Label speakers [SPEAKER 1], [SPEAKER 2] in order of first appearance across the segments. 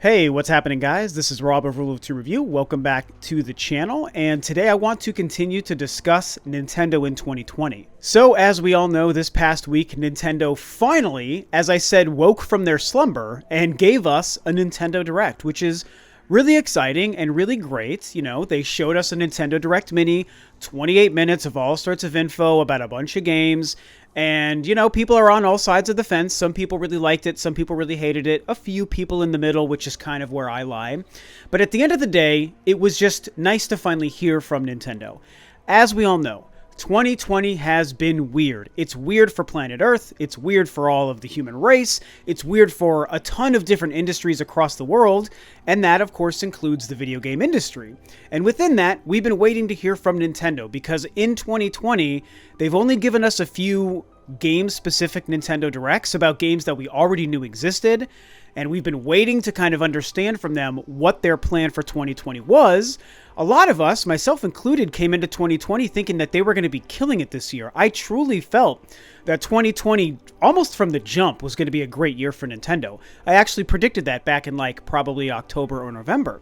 [SPEAKER 1] Hey, what's happening, guys? This is Rob of Rule of Two Review. Welcome back to the channel, and today I want to continue to discuss Nintendo in 2020. So, as we all know, this past week, Nintendo finally, as I said, woke from their slumber and gave us a Nintendo Direct, which is really exciting and really great. You know, they showed us a Nintendo Direct Mini, 28 minutes of all sorts of info about a bunch of games. And, you know, people are on all sides of the fence. Some people really liked it. Some people really hated it. A few people in the middle, which is kind of where I lie. But at the end of the day, it was just nice to finally hear from Nintendo. As we all know, 2020 has been weird. It's weird for planet Earth. It's weird for all of the human race. It's weird for a ton of different industries across the world. And that, of course, includes the video game industry. And within that, we've been waiting to hear from Nintendo because in 2020, they've only given us a few game-specific Nintendo Directs about games that we already knew existed. And we've been waiting to kind of understand from them what their plan for 2020 was. A lot of us, myself included, came into 2020 thinking that they were going to be killing it this year. I truly felt that 2020, almost from the jump, was going to be a great year for Nintendo. I actually predicted that back in probably October or November.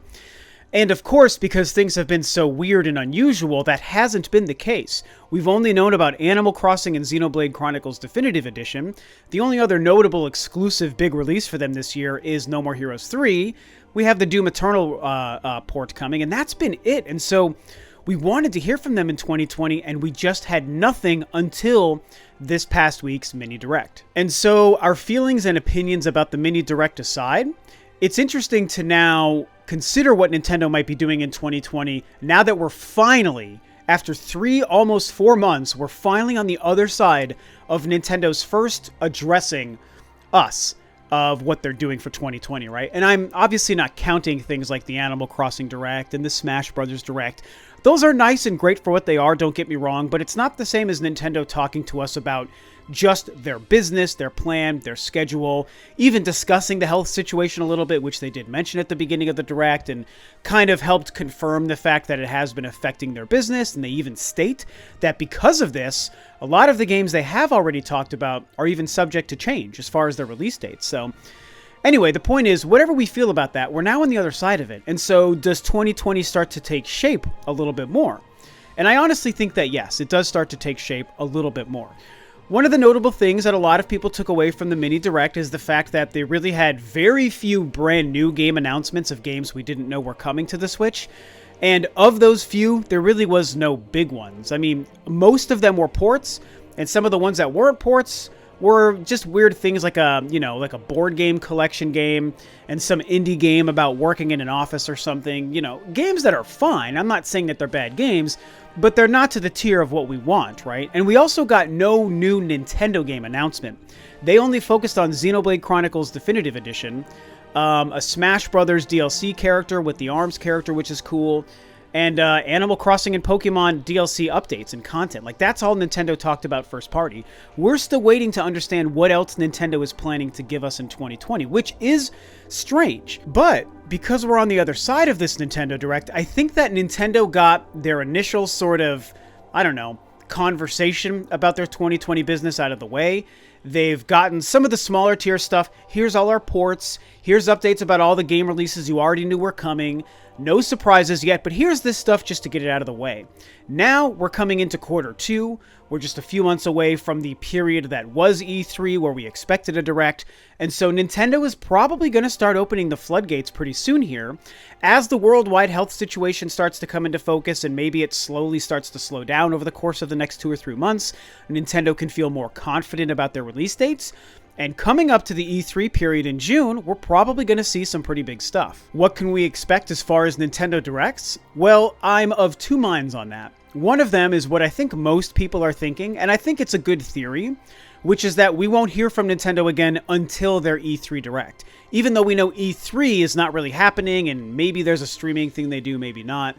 [SPEAKER 1] And of course, because things have been so weird and unusual, that hasn't been the case. We've only known about Animal Crossing and Xenoblade Chronicles Definitive Edition. The only other notable exclusive big release for them this year is No More Heroes 3. We have the Doom Eternal port coming, and that's been it. And so we wanted to hear from them in 2020, and we just had nothing until this past week's Mini Direct. And so our feelings and opinions about the Mini Direct aside, it's interesting to now consider what Nintendo might be doing in 2020 now that we're finally, after almost 4 months, we're finally on the other side of Nintendo's first addressing us of what they're doing for 2020, right? And I'm obviously not counting things like the Animal Crossing Direct and the Smash Brothers Direct. Those are nice and great for what they are, don't get me wrong, but it's not the same as Nintendo talking to us about just their business, their plan, their schedule, even discussing the health situation a little bit, which they did mention at the beginning of the Direct, and kind of helped confirm the fact that it has been affecting their business, and they even state that because of this, a lot of the games they have already talked about are even subject to change as far as their release dates. So anyway, the point is, whatever we feel about that, we're now on the other side of it. And so does 2020 start to take shape a little bit more? And I honestly think that yes, it does start to take shape a little bit more. One of the notable things that a lot of people took away from the Mini Direct is the fact that they really had very few brand new game announcements of games we didn't know were coming to the Switch. And of those few, there really was no big ones. I mean, most of them were ports, and some of the ones that weren't ports were just weird things like like a board game collection game and some indie game about working in an office or something. You know, games that are fine. I'm not saying that they're bad games, but they're not to the tier of what we want, right? And we also got no new Nintendo game announcement. They only focused on Xenoblade Chronicles Definitive Edition, a Smash Brothers DLC character with the ARMS character, which is cool, and Animal Crossing and Pokemon DLC updates and content. Like, that's all Nintendo talked about first party. We're still waiting to understand what else Nintendo is planning to give us in 2020, which is strange. But because we're on the other side of this Nintendo Direct, I think that Nintendo got their initial sort of, I don't know, conversation about their 2020 business out of the way. They've gotten some of the smaller tier stuff. Here's all our ports. Here's updates about all the game releases you already knew were coming. No surprises yet, but here's this stuff just to get it out of the way. Now we're coming into Q2. We're just a few months away from the period that was E3 where we expected a Direct. And so Nintendo is probably going to start opening the floodgates pretty soon here. As the worldwide health situation starts to come into focus and maybe it slowly starts to slow down over the course of the next 2 or 3 months, Nintendo can feel more confident about their release dates. And coming up to the E3 period in June, we're probably going to see some pretty big stuff. What can we expect as far as Nintendo Directs? Well, I'm of two minds on that. One of them is what I think most people are thinking, and I think it's a good theory, which is that we won't hear from Nintendo again until their E3 Direct. Even though we know E3 is not really happening, and maybe there's a streaming thing they do, maybe not.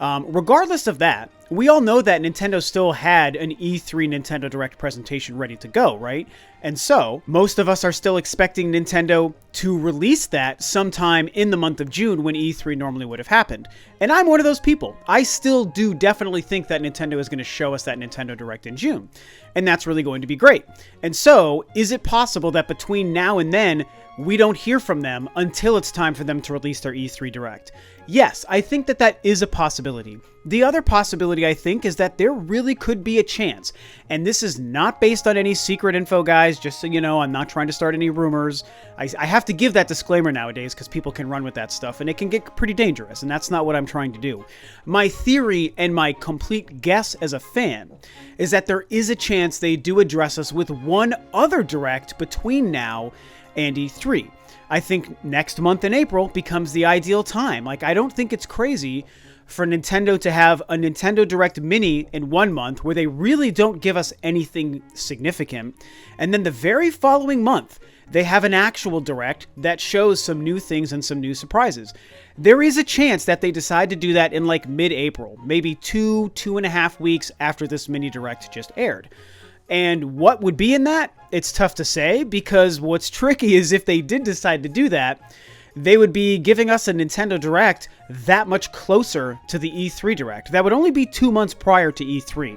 [SPEAKER 1] Regardless of that, we all know that Nintendo still had an E3 Nintendo Direct presentation ready to go, right? And so, most of us are still expecting Nintendo to release that sometime in the month of June when E3 normally would have happened. And I'm one of those people. I still do definitely think that Nintendo is going to show us that Nintendo Direct in June. And that's really going to be great. And so, is it possible that between now and then, we don't hear from them until it's time for them to release their E3 Direct? Yes, I think that that is a possibility. The other possibility, I think, is that there really could be a chance, and this is not based on any secret info, guys, just so you know. I'm not trying to start any rumors. I have to give that disclaimer nowadays because people can run with that stuff, and it can get pretty dangerous, and that's not what I'm trying to do. My theory and my complete guess as a fan is that there is a chance they do address us with one other Direct between now and E3. I think next month in April becomes the ideal time. Like, I don't think it's crazy for Nintendo to have a Nintendo Direct Mini in 1 month where they really don't give us anything significant, and then the very following month they have an actual Direct that shows some new things and some new surprises. There is a chance that they decide to do that in like mid-April, maybe 2.5 weeks after this mini Direct just aired. And what would be in that? It's tough to say, because what's tricky is if they did decide to do that, they would be giving us a Nintendo Direct that much closer to the E3 Direct. That would only be 2 months prior to E3.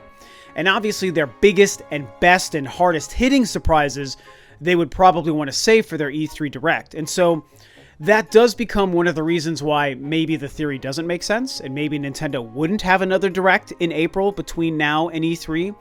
[SPEAKER 1] And obviously their biggest and best and hardest hitting surprises, they would probably want to save for their E3 Direct. And so that does become one of the reasons why maybe the theory doesn't make sense, and maybe Nintendo wouldn't have another Direct in April between now and E3.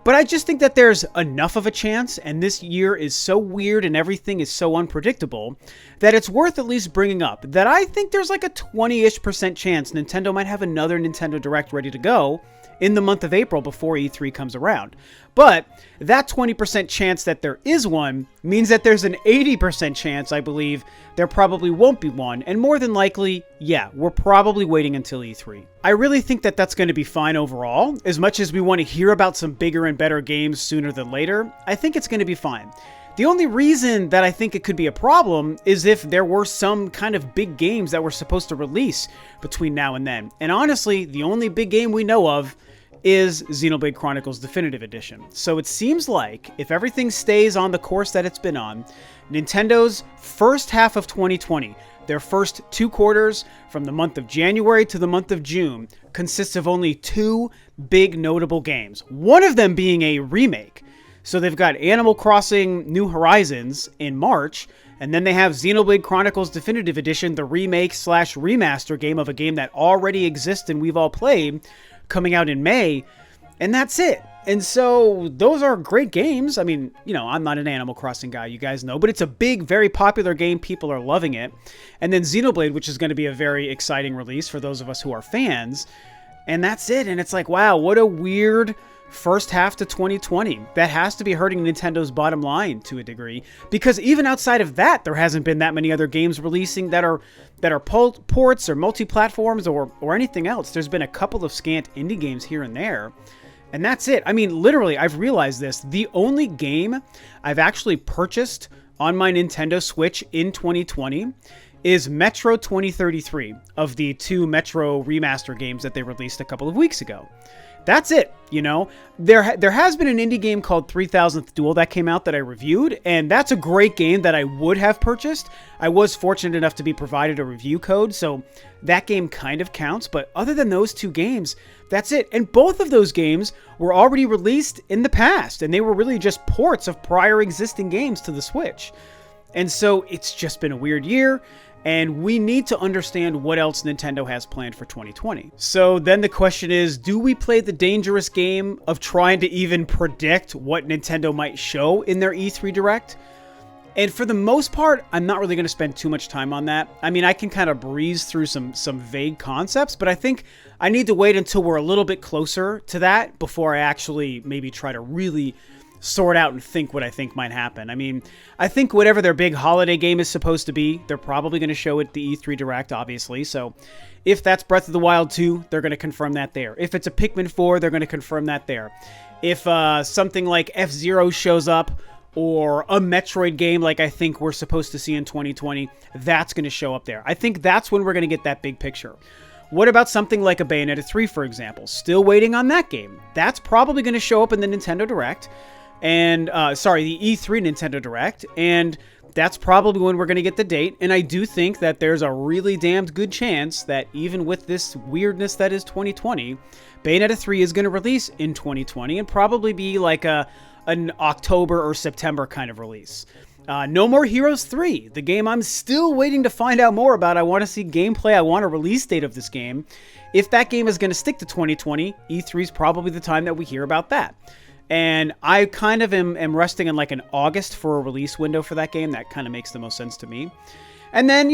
[SPEAKER 1] But I just think that there's enough of a chance, and this year is so weird and everything is so unpredictable, that it's worth at least bringing up that I think there's like a 20-ish% chance Nintendo might have another Nintendo Direct ready to go in the month of April before E3 comes around. But that 20% chance that there is one means that there's an 80% chance, I believe, there probably won't be one. And more than likely, yeah, we're probably waiting until E3. I really think that that's going to be fine overall. As much as we want to hear about some bigger and better games sooner than later, I think it's going to be fine. The only reason that I think it could be a problem is if there were some kind of big games that were supposed to release between now and then. And honestly, the only big game we know of is Xenoblade Chronicles Definitive Edition. So it seems like if everything stays on the course that it's been on, Nintendo's first half of 2020, their first 2 quarters from the month of January to the month of June, consists of only 2 big notable games. One of them being a remake. So they've got Animal Crossing New Horizons in March, and then they have Xenoblade Chronicles Definitive Edition, the remake/remaster game of a game that already exists and we've all played, coming out in May, and that's it. And so those are great games. I mean, you know, I'm not an Animal Crossing guy, you guys know, but it's a big, very popular game. People are loving it. And then Xenoblade, which is going to be a very exciting release for those of us who are fans. And that's it. And it's like, wow, what a weird first half to 2020. That has to be hurting Nintendo's bottom line to a degree, because even outside of that, there hasn't been that many other games releasing that are ports or multi-platforms or anything else. There's been a couple of scant indie games here and there, and that's it. I mean, literally, I've realized this. The only game I've actually purchased on my Nintendo Switch in 2020 is Metro 2033, of the 2 Metro remaster games that they released a couple of weeks ago. That's it, you know. There has been an indie game called 3000th Duel that came out that I reviewed, and that's a great game that I would have purchased. I was fortunate enough to be provided a review code, so that game kind of counts. But other than those 2 games, that's it. And both of those games were already released in the past, and they were really just ports of prior existing games to the Switch. And so it's just been a weird year, and we need to understand what else Nintendo has planned for 2020. So then the question is, do we play the dangerous game of trying to even predict what Nintendo might show in their E3 Direct? And for the most part, I'm not really going to spend too much time on that. I mean, I can kind of breeze through some vague concepts, but I think I need to wait until we're a little bit closer to that before I actually maybe try to really sort out and think what I think might happen. I mean, I think whatever their big holiday game is supposed to be, they're probably going to show it at the E3 Direct, obviously. So if that's Breath of the Wild 2, they're going to confirm that there. If it's a Pikmin 4, they're going to confirm that there. If something like F-Zero shows up, or a Metroid game like I think we're supposed to see in 2020, that's going to show up there. I think that's when we're going to get that big picture. What about something like a Bayonetta 3, for example? Still waiting on that game. That's probably going to show up in the Nintendo Direct, and the E3 Nintendo Direct, and that's probably when we're going to get the date. And I do think that there's a really damned good chance that even with this weirdness that is 2020, Bayonetta 3 is going to release in 2020 and probably be like an October or September kind of release. No More Heroes 3, the game I'm still waiting to find out more about. I want to see gameplay. I want a release date of this game. If that game is going to stick to 2020, E3 is probably the time that we hear about that. And I kind of am resting in like an August for a release window for that game. That kind of makes the most sense to me. And then,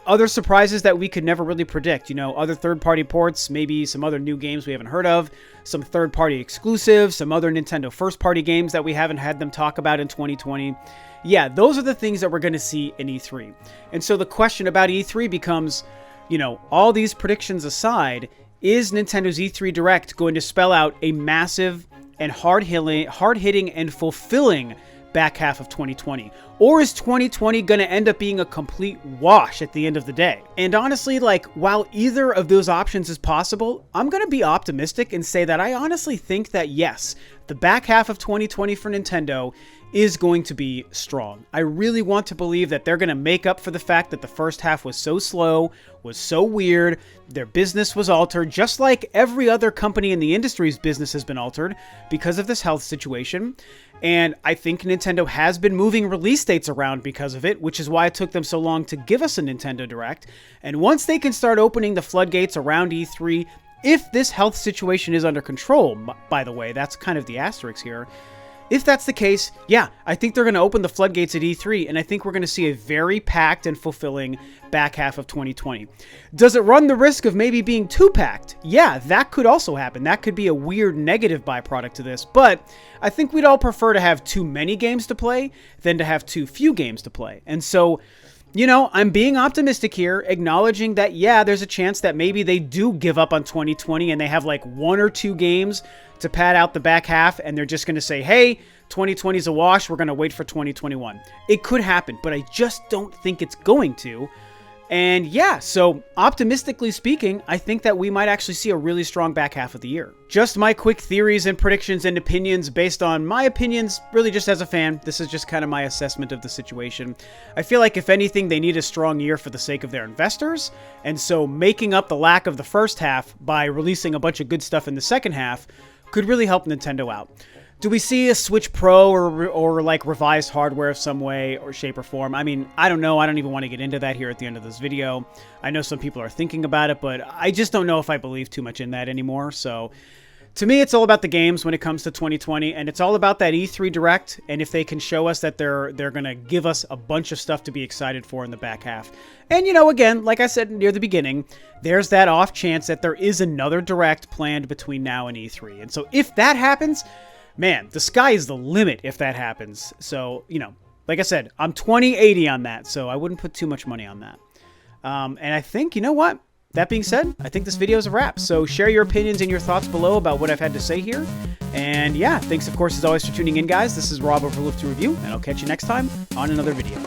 [SPEAKER 1] other surprises that we could never really predict. Other third-party ports, maybe some other new games we haven't heard of, some third-party exclusives, some other Nintendo first-party games that we haven't had them talk about in 2020. Yeah, those are the things that we're going to see in E3. And so the question about E3 becomes, all these predictions aside, is Nintendo's E3 Direct going to spell out a massive and hard-hitting and fulfilling back half of 2020? Or is 2020 going to end up being a complete wash at the end of the day? And honestly, while either of those options is possible, I'm going to be optimistic and say that I honestly think that yes, the back half of 2020 for Nintendo is going to be strong. I really want to believe that they're going to make up for the fact that the first half was so slow, was so weird, their business was altered, just like every other company in the industry's business has been altered because of this health situation. And I think Nintendo has been moving release dates around because of it, which is why it took them so long to give us a Nintendo Direct. And once they can start opening the floodgates around E3, if this health situation is under control, by the way, that's kind of the asterisk here. If that's the case, yeah, I think they're going to open the floodgates at E3, and I think we're going to see a very packed and fulfilling back half of 2020. Does it run the risk of maybe being too packed? Yeah, that could also happen. That could be a weird negative byproduct to this, but I think we'd all prefer to have too many games to play than to have too few games to play. And so, I'm being optimistic here, acknowledging that, yeah, there's a chance that maybe they do give up on 2020 and they have like one or two games to pad out the back half, and they're just going to say, hey, 2020 is a wash, we're going to wait for 2021. It could happen, but I just don't think it's going to. And yeah, so optimistically speaking, I think that we might actually see a really strong back half of the year. Just my quick theories and predictions and opinions based on my opinions, really just as a fan. This is just kind of my assessment of the situation. I feel like if anything, they need a strong year for the sake of their investors. And so making up the lack of the first half by releasing a bunch of good stuff in the second half could really help Nintendo out. Do we see a Switch Pro or like revised hardware of some way or shape or form? I mean, I don't know. I don't even want to get into that here at the end of this video. I know some people are thinking about it, but I just don't know if I believe too much in that anymore. So to me, it's all about the games when it comes to 2020, and it's all about that E3 Direct, and if they can show us that they're going to give us a bunch of stuff to be excited for in the back half. And, again, like I said near the beginning, there's that off chance that there is another Direct planned between now and E3. And so if that happens, man, the sky is the limit if that happens. So, like I said, I'm 20-80 on that, so I wouldn't put too much money on that. And I think, you know what? That being said, I think this video is a wrap. So share your opinions and your thoughts below about what I've had to say here. And yeah, thanks of course as always for tuning in, guys. This is Rob of Fils-Aime Review, and I'll catch you next time on another video.